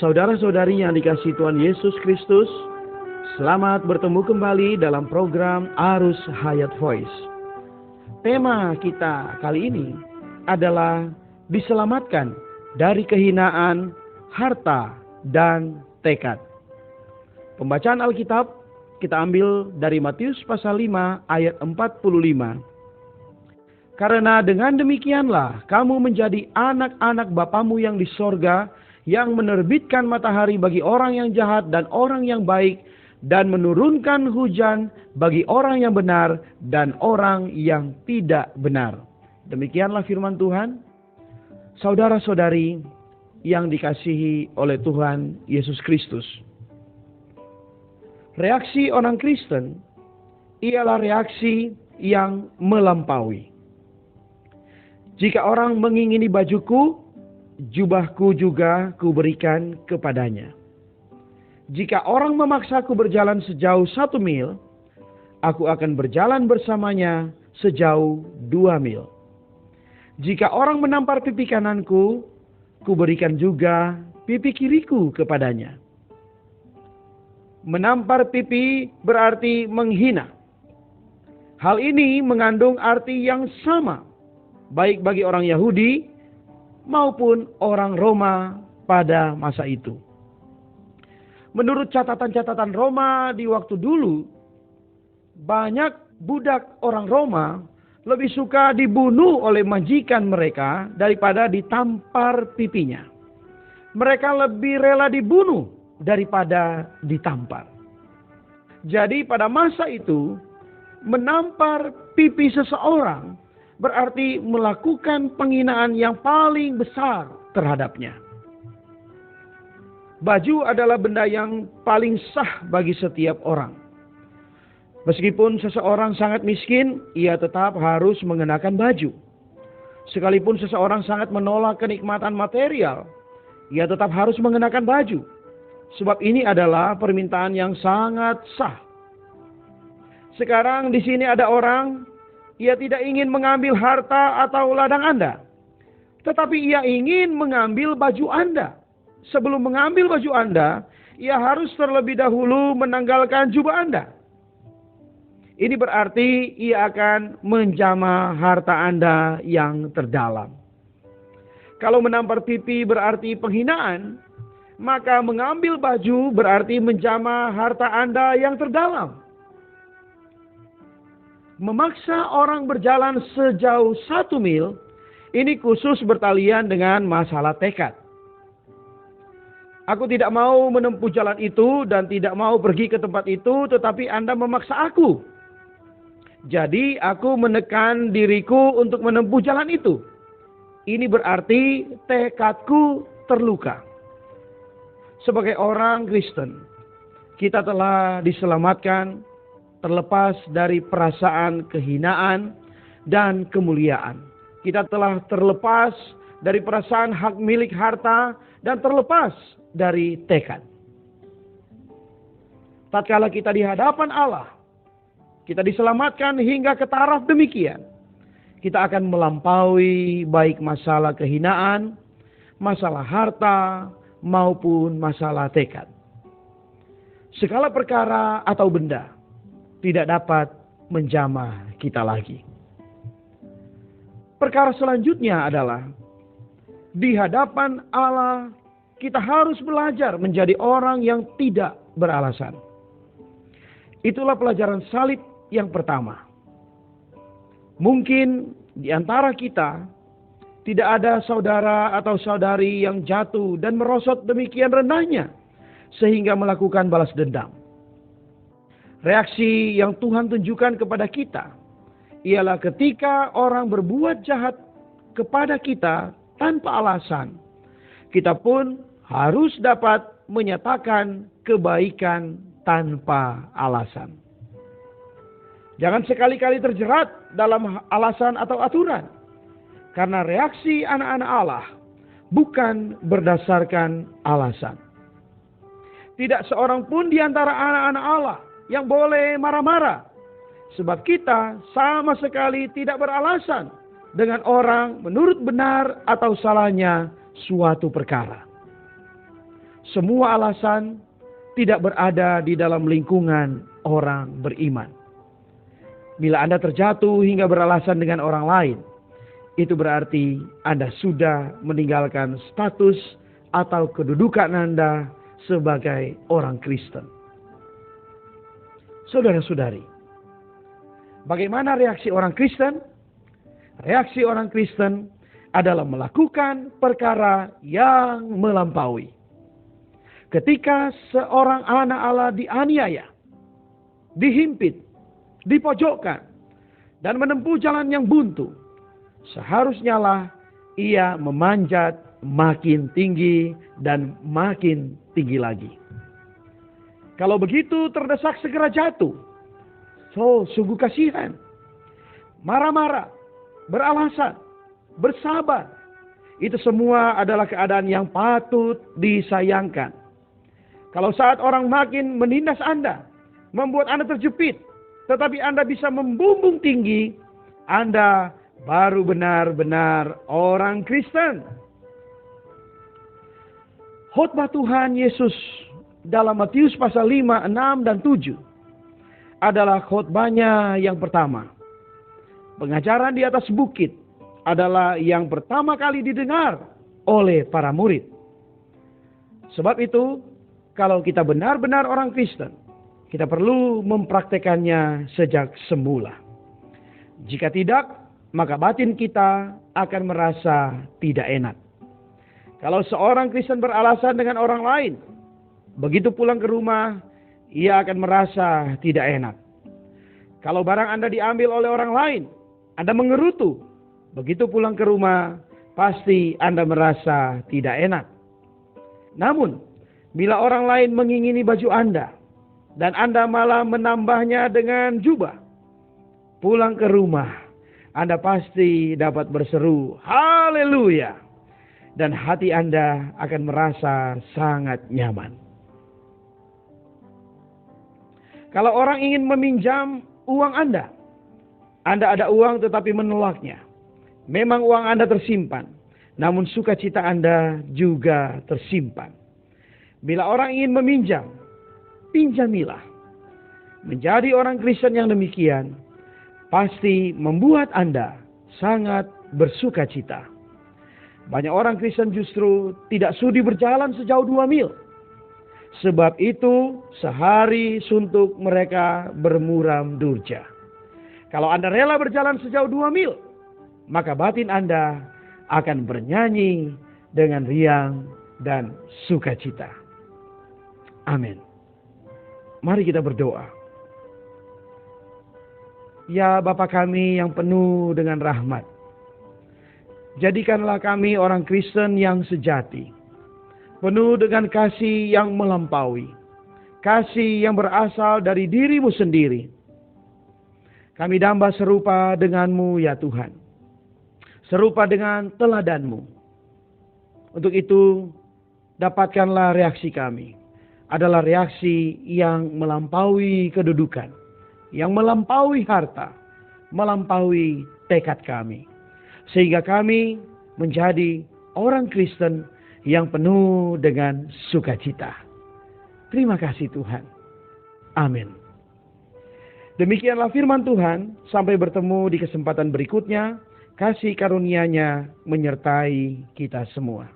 Saudara-saudari yang dikasihi Tuhan Yesus Kristus, selamat bertemu kembali dalam program Arus Hayat Voice. Tema kita kali ini adalah diselamatkan dari kehinaan, harta, dan tekad. Pembacaan Alkitab kita ambil dari Matius pasal 5 ayat 45. Karena dengan demikianlah kamu menjadi anak-anak Bapamu yang di sorga, yang menerbitkan matahari bagi orang yang jahat dan orang yang baik, dan menurunkan hujan bagi orang yang benar dan orang yang tidak benar. Demikianlah firman Tuhan. Saudara-saudari yang dikasihi oleh Tuhan Yesus Kristus. Reaksi orang Kristen ialah reaksi yang melampaui. Jika orang mengingini bajuku, jubahku juga kuberikan kepadanya. Jika orang memaksaku berjalan sejauh 1 mil, aku akan berjalan bersamanya sejauh 2 mil. Jika orang menampar pipi kananku, kuberikan juga pipi kiriku kepadanya. Menampar pipi berarti menghina. Hal ini mengandung arti yang sama, baik bagi orang Yahudi maupun orang Roma pada masa itu. Menurut catatan-catatan Roma di waktu dulu, banyak budak orang Roma lebih suka dibunuh oleh majikan mereka daripada ditampar pipinya. Mereka lebih rela dibunuh daripada ditampar. Jadi pada masa itu, menampar pipi seseorang berarti melakukan penghinaan yang paling besar terhadapnya. Baju adalah benda yang paling sah bagi setiap orang. Meskipun seseorang sangat miskin, ia tetap harus mengenakan baju. Sekalipun seseorang sangat menolak kenikmatan material, ia tetap harus mengenakan baju. Sebab ini adalah permintaan yang sangat sah. Sekarang di sini ada orang, ia tidak ingin mengambil harta atau ladang Anda, tetapi ia ingin mengambil baju Anda. Sebelum mengambil baju Anda, ia harus terlebih dahulu menanggalkan jubah Anda. Ini berarti ia akan menjamah harta Anda yang terdalam. Kalau menampar pipi berarti penghinaan, maka mengambil baju berarti menjamah harta Anda yang terdalam. Memaksa orang berjalan sejauh 1 mil, ini khusus bertalian dengan masalah tekad. Aku tidak mau menempuh jalan itu dan tidak mau pergi ke tempat itu, tetapi Anda memaksa aku. Jadi aku menekan diriku untuk menempuh jalan itu. Ini berarti tekadku terluka. Sebagai orang Kristen, kita telah diselamatkan terlepas dari perasaan kehinaan dan kemuliaan. Kita telah terlepas dari perasaan hak milik harta dan terlepas dari tekad. Tatkala kita di hadapan Allah, kita diselamatkan hingga ke taraf demikian. Kita akan melampaui baik masalah kehinaan, masalah harta, maupun masalah tekad. Segala perkara atau benda tidak dapat menjamah kita lagi. Perkara selanjutnya adalah di hadapan Allah kita harus belajar menjadi orang yang tidak beralasan. Itulah pelajaran salib yang pertama. Mungkin di antara kita tidak ada saudara atau saudari yang jatuh dan merosot demikian rendahnya sehingga melakukan balas dendam. Reaksi yang Tuhan tunjukkan kepada kita ialah ketika orang berbuat jahat kepada kita tanpa alasan, kita pun harus dapat menyatakan kebaikan tanpa alasan. Jangan sekali-kali terjerat dalam alasan atau aturan, karena reaksi anak-anak Allah bukan berdasarkan alasan. Tidak seorang pun di antara anak-anak Allah yang boleh marah-marah, sebab kita sama sekali tidak beralasan dengan orang menurut benar atau salahnya suatu perkara. semua alasan tidak berada di dalam lingkungan orang beriman. Bila Anda terjatuh hingga beralasan dengan orang lain, itu berarti Anda sudah meninggalkan status atau kedudukan Anda sebagai orang Kristen. Saudara-saudari, bagaimana reaksi orang Kristen? Reaksi orang Kristen adalah melakukan perkara yang melampaui. Ketika seorang anak Allah dianiaya, dihimpit, dipojokkan, dan menempuh jalan yang buntu, seharusnya lah ia memanjat makin tinggi dan makin tinggi lagi. Kalau begitu terdesak segera jatuh. Sungguh kasihan. Marah-marah, beralasan, bersabar. Itu semua adalah keadaan yang patut disayangkan. Kalau saat orang makin menindas Anda, membuat Anda terjepit, tetapi Anda bisa membumbung tinggi, Anda baru benar-benar orang Kristen. Khotbah Tuhan Yesus dalam Matius pasal 5, 6, dan 7 adalah khotbahnya yang pertama. Pengajaran di atas bukit adalah yang pertama kali didengar oleh para murid. Sebab itu, kalau kita benar-benar orang Kristen, kita perlu mempraktekannya sejak semula. Jika tidak, maka batin kita akan merasa tidak enak. Kalau seorang Kristen beralasan dengan orang lain, begitu pulang ke rumah, ia akan merasa tidak enak. Kalau barang Anda diambil oleh orang lain, Anda mengerutu. Begitu pulang ke rumah, pasti Anda merasa tidak enak. Namun, bila orang lain mengingini baju Anda, dan Anda malah menambahnya dengan jubah, pulang ke rumah, Anda pasti dapat berseru, haleluya. Dan hati Anda akan merasa sangat nyaman. Kalau orang ingin meminjam uang Anda ada uang tetapi menolaknya. Memang uang Anda tersimpan, namun sukacita Anda juga tersimpan. Bila orang ingin meminjam, pinjamilah. Menjadi orang Kristen yang demikian pasti membuat Anda sangat bersukacita. Banyak orang Kristen justru tidak sudi berjalan sejauh 2 mil. Sebab itu sehari suntuk mereka bermuram durja. Kalau Anda rela berjalan sejauh 2 mil, maka batin Anda akan bernyanyi dengan riang dan sukacita. Amin. Mari kita berdoa. Ya Bapa kami yang penuh dengan rahmat, jadikanlah kami orang Kristen yang sejati, penuh dengan kasih yang melampaui, kasih yang berasal dari diri-Mu sendiri. Kami damba serupa dengan-Mu ya Tuhan, serupa dengan teladan-Mu. Untuk itu, dapatkanlah reaksi kami adalah reaksi yang melampaui kedudukan, yang melampaui harta, melampaui tekad kami. Sehingga kami menjadi orang Kristen yang penuh dengan sukacita. Terima kasih Tuhan. Amin. Demikianlah firman Tuhan. Sampai bertemu di kesempatan berikutnya. Kasih karunia-Nya menyertai kita semua.